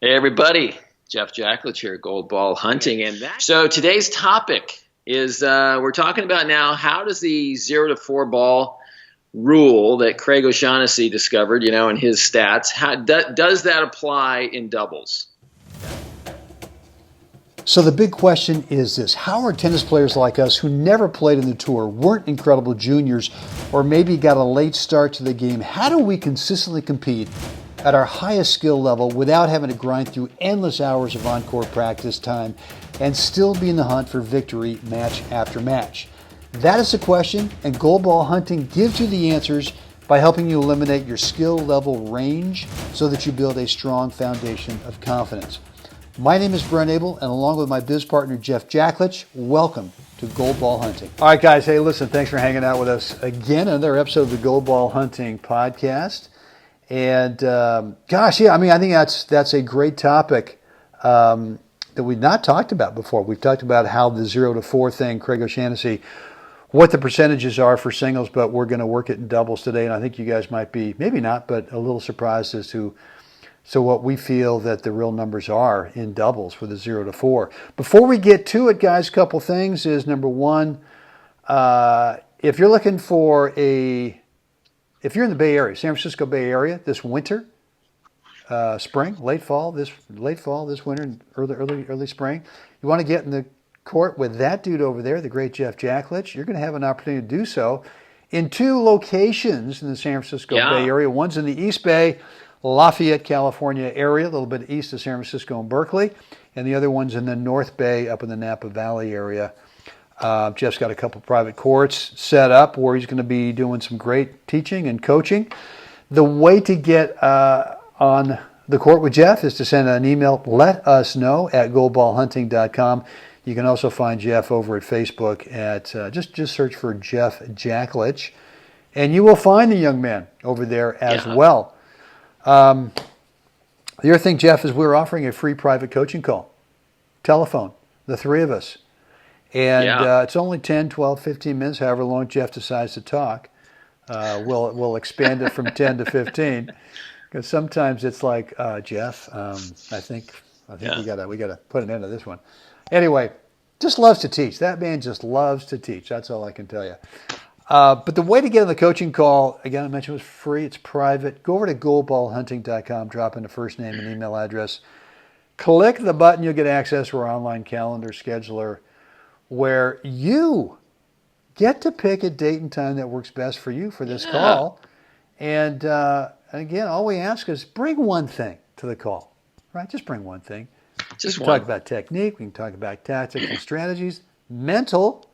Hey everybody, Jeff Jacklich here, Gold Ball Hunting, so today's topic is we're talking about now how does the 0 to 4 ball rule that Craig O'Shaughnessy discovered, in his stats, does that apply in doubles? So the big question is this: how are tennis players like us who never played in the tour, weren't incredible juniors, or maybe got a late start to the game, how do we consistently compete at our highest skill level without having to grind through endless hours of on-court practice time and still be in the hunt for victory match after match? That is the question, and Gold Ball Hunting gives you the answers by helping you eliminate your skill level range so that you build a strong foundation of confidence. My name is Brent Abel, and along with my biz partner, Jeff Jacklich, welcome to Gold Ball Hunting. All right, guys. Hey, listen, thanks for hanging out with us again. Another episode of the Gold Ball Hunting podcast. And I think that's a great topic that we've not talked about before. We've talked about how the 0 to 4 thing, Craig O'Shaughnessy, what the percentages are for singles, but we're going to work it in doubles today. And I think you guys might be, maybe not, but a little surprised as to what we feel that the real numbers are in doubles for the 0 to 4. Before we get to it, guys, a couple things is, number one, if you're looking for if you're in the Bay Area, San Francisco Bay Area, this winter, spring, late fall, this winter, and early spring, you want to get in the court with that dude over there, the great Jeff Jacklich, you're going to have an opportunity to do so in 2 locations in the San Francisco Bay Area. One's in the East Bay, Lafayette, California area, a little bit east of San Francisco and Berkeley, and the other one's in the North Bay up in the Napa Valley area. Jeff's got a couple private courts set up where he's going to be doing some great teaching and coaching. The way to get on the court with Jeff is to send an email, let us know, at goldballhunting.com. You can also find Jeff over at Facebook at just search for Jeff Jacklich, and you will find the young man over there as well. The other thing, Jeff, is we're offering a free private coaching call. Telephone, the 3 of us. And it's only 10, 12, 15 minutes, however long Jeff decides to talk. We'll expand it from 10 to 15. Because sometimes it's like, Jeff, I think we gotta put an end to this one. Anyway, just loves to teach. That man just loves to teach. That's all I can tell you. But the way to get on the coaching call, again, I mentioned, it was free. It's private. Go over to goldballhunting.com, drop in the first name and email address. Click the button. You'll get access to our online calendar scheduler where you get to pick a date and time that works best for you for this call. And again, all we ask is bring one thing to the call, right? Just bring one thing. We can talk about technique. We can talk about tactics and strategies. Mental.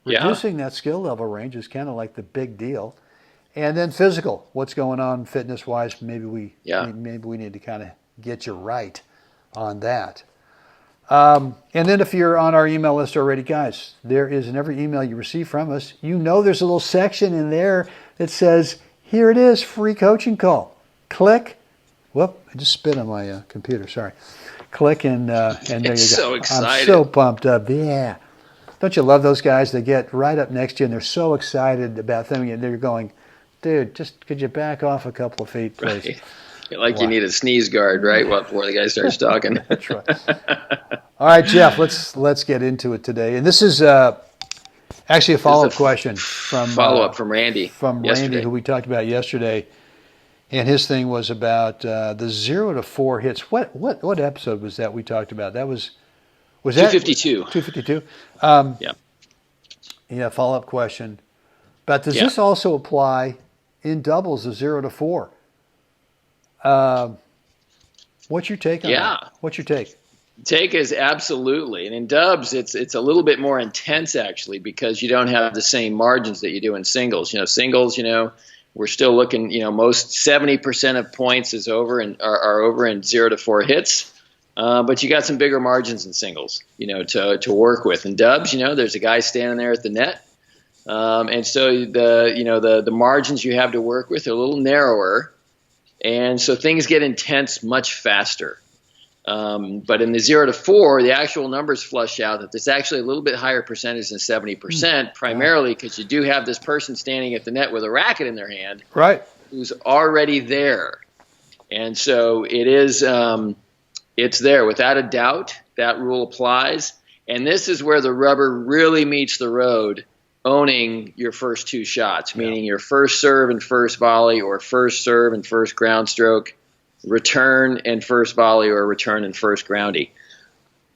Reducing that skill level range is kind of like the big deal. And then physical, what's going on fitness-wise, maybe we need to kind of get you right on that. And then if you're on our email list already, guys, there is in every email you receive from us, there's a little section in there that says, here it is, free coaching call. Click. Whoop, I just spit on my computer, sorry. Click and there you go. So excited. I'm so pumped up. Yeah. Don't you love those guys? They get right up next to you, and they're so excited about them, and they're going, dude, just could you back off a couple of feet, please? Right. You need a sneeze guard, right, before the guy starts talking. That's right. All right, Jeff, let's get into it today. And this is actually a follow-up question from Randy. From Randy, who we talked about yesterday. And his thing was about the 0 to 4 hits. What episode was that we talked about? Was that 252? 252. Yeah. Follow-up question. But does this also apply in doubles, the 0 to 4? What's your take on that? What's your take? Take is absolutely, and in dubs, it's a little bit more intense actually because you don't have the same margins that you do in singles. Singles, we're still looking. Most 70% of points are over in 0 to 4 hits. But you got some bigger margins in singles, to work with. In dubs, there's a guy standing there at the net, and so the margins you have to work with are a little narrower, and so things get intense much faster. But in the 0 to 4, the actual numbers flush out that there's actually a little bit higher percentage than 70%, primarily because you do have this person standing at the net with a racket in their hand, right, who's already there, and so it is. It's there without a doubt. That rule applies. And this is where the rubber really meets the road, owning your first two shots, meaning your first serve and first volley, or first serve and first ground stroke, return and first volley, or return and first groundy.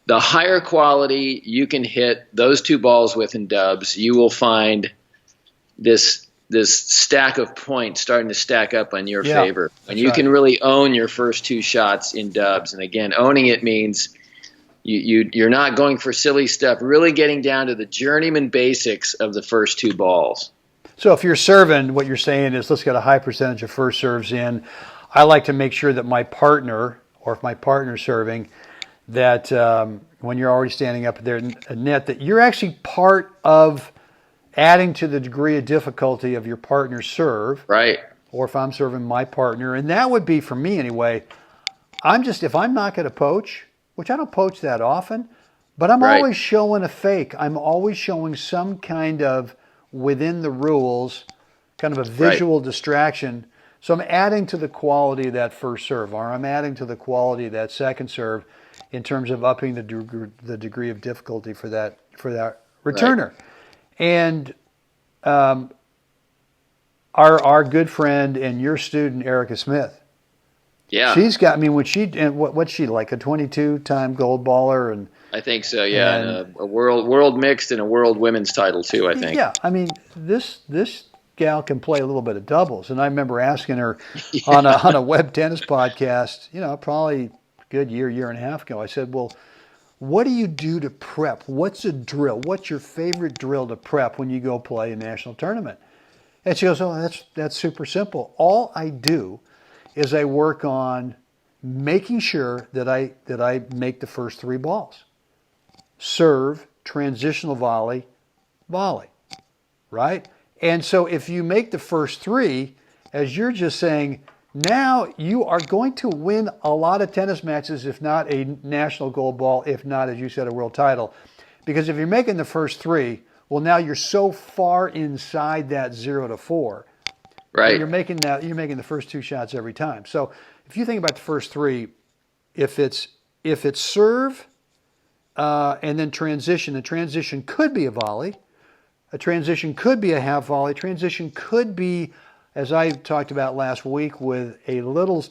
The higher quality you can hit those two balls with in dubs, you will find this stack of points starting to stack up on your favor. And you can really own your first two shots in dubs. And again, owning it means you're not going for silly stuff, really getting down to the journeyman basics of the first two balls. So if you're serving, what you're saying is, let's get a high percentage of first serves in. I like to make sure that my partner, or if my partner's serving, that when you're already standing up there in a net, that you're actually part of adding to the degree of difficulty of your partner's serve. Right. Or if I'm serving my partner. And that would be, for me anyway, if I'm not going to poach, which I don't poach that often, but I'm always showing a fake. I'm always showing some kind of, within the rules, kind of a visual distraction. So I'm adding to the quality of that first serve, or I'm adding to the quality of that second serve in terms of upping the degree of difficulty for that returner. Right. And our good friend and your student, Erica Smith. Yeah. She's got, what's she, like a 22-time gold baller? And I think so, yeah. And a world mixed and a world women's title too, I think. Yeah, this gal can play a little bit of doubles. And I remember asking her on a web tennis podcast, probably a good year and a half ago, I said, well, what do you do to prep? What's a drill? What's your favorite drill to prep when you go play a national tournament? And she goes, oh, that's super simple. All I do is I work on making sure that I make the first three balls. Serve, transitional volley, right? And so if you make the first three, as you're just saying, now you are going to win a lot of tennis matches, if not a national gold ball, if not, as you said, a world title. Because if you're making the first three, well, now you're so far inside that 0-4. Right. You're making the first two shots every time. So if you think about the first three, if it's serve and then transition, a transition could be a volley, a transition could be a half volley, transition could be, as I talked about last week, with a little,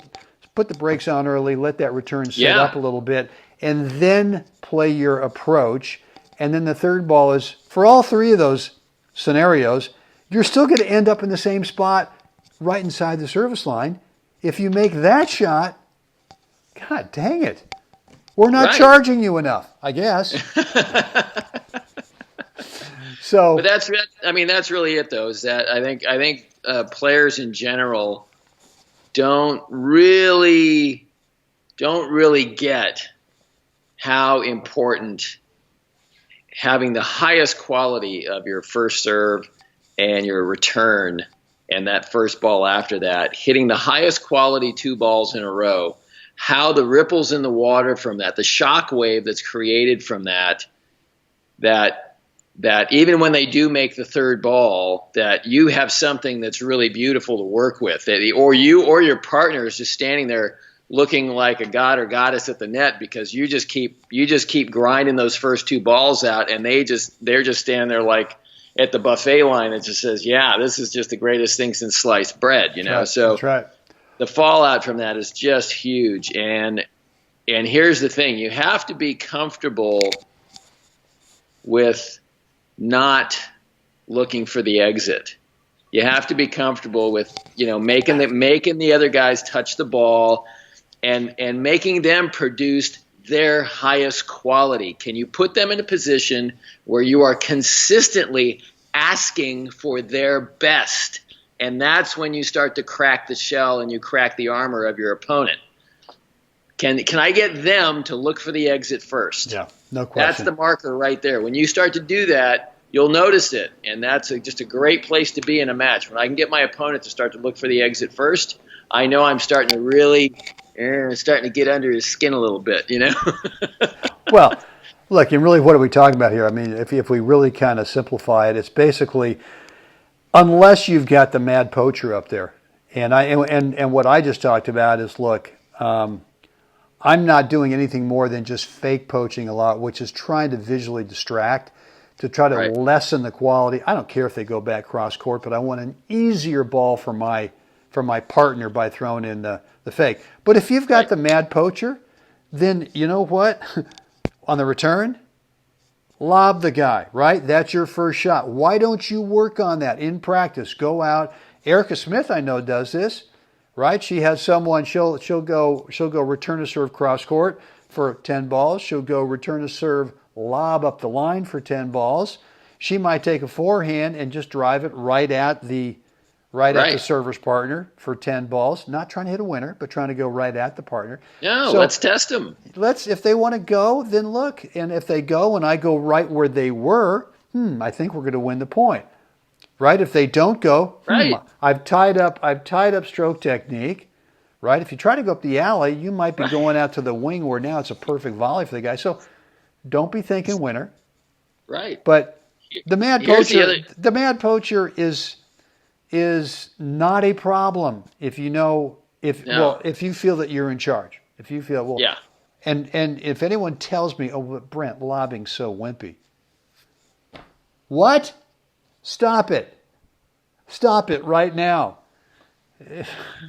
put the brakes on early, let that return set up a little bit, and then play your approach. And then the third ball is, for all three of those scenarios, you're still going to end up in the same spot right inside the service line. If you make that shot, God dang it, we're not charging you enough, I guess. So, but that's really it though. Is that I think players in general don't really get how important having the highest quality of your first serve and your return and that first ball after that, hitting the highest quality two balls in a row, how the ripples in the water from that, the shock wave that's created from that even when they do make the third ball, that you have something that's really beautiful to work with, or you or your partner is just standing there looking like a god or goddess at the net because you just keep grinding those first two balls out, and they're just standing there like at the buffet line. It just says, yeah, this is just the greatest thing since sliced bread, So that's right. The fallout from that is just huge. And here's the thing, you have to be comfortable with not looking for the exit. You have to be comfortable with, making the other guys touch the ball and making them produce their highest quality. Can you put them in a position where you are consistently asking for their best? And that's when you start to crack the shell and you crack the armor of your opponent. Can I get them to look for the exit first? Yeah, no question. That's the marker right there. When you start to do that, you'll notice it, and that's just a great place to be in a match. When I can get my opponent to start to look for the exit first, I know I'm starting to really get under his skin a little bit, Well, look, and really, what are we talking about here? If we really kind of simplify it, it's basically, unless you've got the mad poacher up there, and what I just talked about is, look, I'm not doing anything more than just fake poaching a lot, which is trying to visually distract to try to lessen the quality. I don't care if they go back cross court, but I want an easier ball for my partner by throwing in the fake. But if you've got the mad poacher, then you know what? On the return, lob the guy, right? That's your first shot. Why don't you work on that in practice? Go out. Erica Smith, I know, does this, right? She has someone, she'll go return a serve cross court for 10 balls. She'll go return a serve lob up the line for 10 balls. She might take a forehand and just drive it right at the server's partner for 10 balls. Not trying to hit a winner, but trying to go right at the partner. No, so let's test them. If they want to go, then look. And if they go and I go right where they were, I think we're going to win the point. Right? If they don't go, I've tied up stroke technique. Right? If you try to go up the alley, you might be going out to the wing where now it's a perfect volley for the guy. So don't be thinking winner. Right. But the mad poacher is not a problem if you know if you feel that you're in charge. If you feel and if anyone tells me, but Brent, lobbing's so wimpy. What? Stop it. Stop it right now.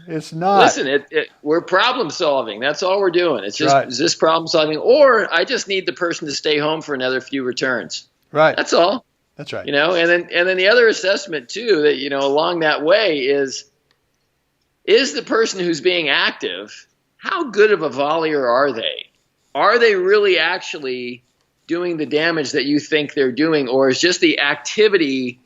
It's not. Listen, we're problem solving. That's all we're doing. It's just is this problem solving, or I just need the person to stay home for another few returns. Right. That's all. That's right. And then the other assessment too that along that way is the person who's being active, how good of a volleyer are they? Are they really actually doing the damage that you think they're doing, or is just the activity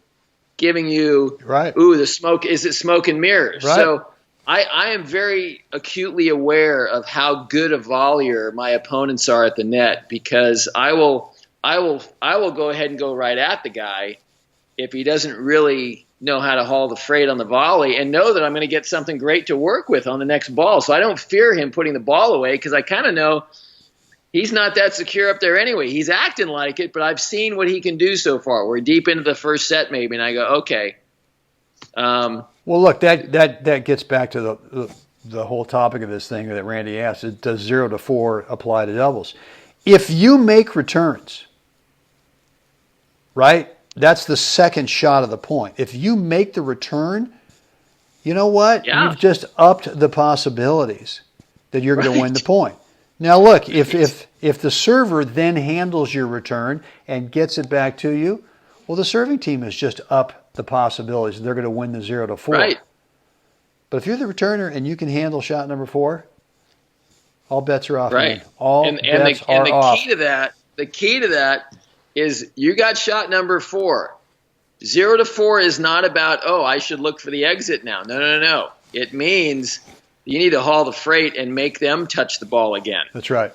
giving you, the smoke? Is it smoke and mirrors? Right. So I am very acutely aware of how good a volleyer my opponents are at the net, because I will go ahead and go right at the guy if he doesn't really know how to haul the freight on the volley, and know that I'm going to get something great to work with on the next ball. So I don't fear him putting the ball away, because I kind of know he's not that secure up there anyway. He's acting like it, but I've seen what he can do so far. We're deep into the first set maybe, and I go, okay. Well, look, that gets back to the whole topic of this thing that Randy asked. Does 0 to 4 apply to doubles? If you make returns, right, that's the second shot of the point. If you make the return, you know what? Yeah. You've just upped the possibilities that you're going to win the point. Now, look, if the server then handles your return and gets it back to you, well, the serving team has just upped the possibilities. They're going to win the 0 to 4. Right. But if you're the returner and you can handle shot number 4, all bets are off. Right. Man. All bets are off. The key to that is you got shot number 4. 0 to 4 is not about, I should look for the exit now. No. It means you need to haul the freight and make them touch the ball again. That's right.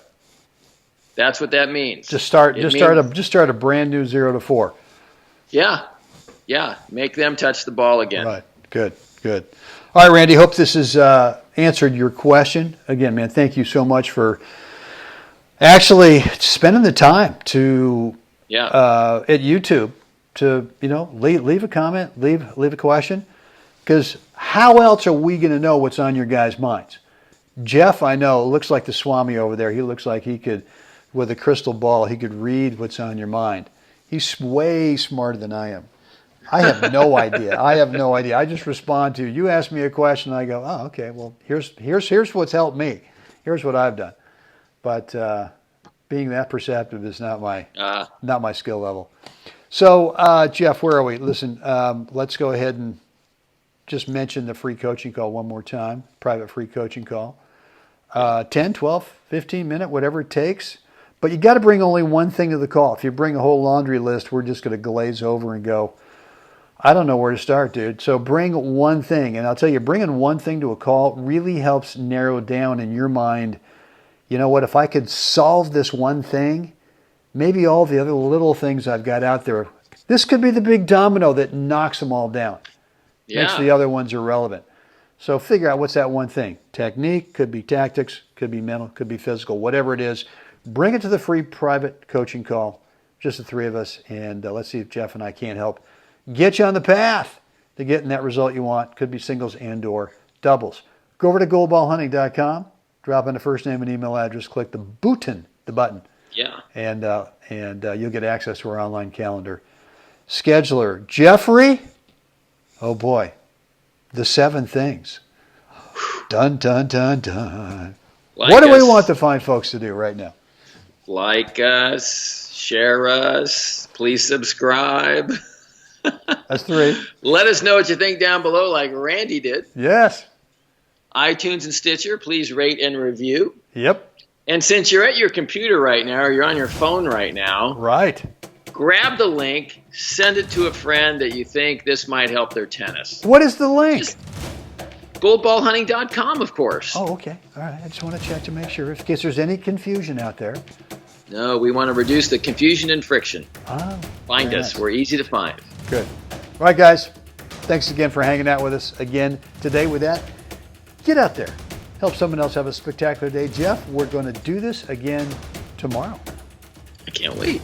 That's what that means. Just start a brand new 0 to 4. Yeah. Make them touch the ball again. Right. Good. All right, Randy. Hope this has answered your question. Again, man, thank you so much for actually spending the time to at YouTube to leave a comment, leave a question, because how else are we going to know what's on your guys' minds? Jeff, I know, looks like the Swami over there. He looks like he could, with a crystal ball, he could read what's on your mind. He's way smarter than I am. I have no idea. I just respond to you. You ask me a question, I go, oh, okay. Well, here's what's helped me. Here's what I've done. But being that perceptive is not my skill level. So, Jeff, where are we? Listen, let's go ahead and just mention the free coaching call one more time. Private free coaching call. 10, 12, 15 minute, whatever it takes. But you got to bring only one thing to the call. If you bring a whole laundry list, we're just going to glaze over and go, I don't know where to start, dude. So bring one thing. And I'll tell you, bringing one thing to a call really helps narrow down in your mind, you know what, if I could solve this one thing, maybe all the other little things I've got out there, this could be the big domino that knocks them all down. Yeah. Makes the other ones irrelevant. So figure out what's that one thing. Technique, could be tactics, could be mental, could be physical, whatever it is. Bring it to the free private coaching call, just the three of us, and let's see if Jeff and I can't help get you on the path to getting that result you want. Could be singles and or doubles. Go over to goalballhunting.com, drop in a first name and email address, click the button. Yeah. And you'll get access to our online calendar. Scheduler, Jeffrey. Oh boy, the 7 things. Dun, dun, dun, dun. What do we want the fine folks to do right now? Like us, share us, please subscribe. That's 3. Let us know what you think down below, like Randy did. Yes. iTunes and Stitcher, please rate and review. Yep. And since you're at your computer right now, or you're on your phone right now, right, grab the link, send it to a friend that you think this might help their tennis. What is the link? Just goldballhunting.com, of course. Oh, okay. All right. I just want to check to make sure in case there's any confusion out there. No, we want to reduce the confusion and friction. Oh, find us. Nice. We're easy to find. Good. All right, guys. Thanks again for hanging out with us again today. With that, get out there. Help someone else have a spectacular day. Jeff, we're going to do this again tomorrow. I can't wait.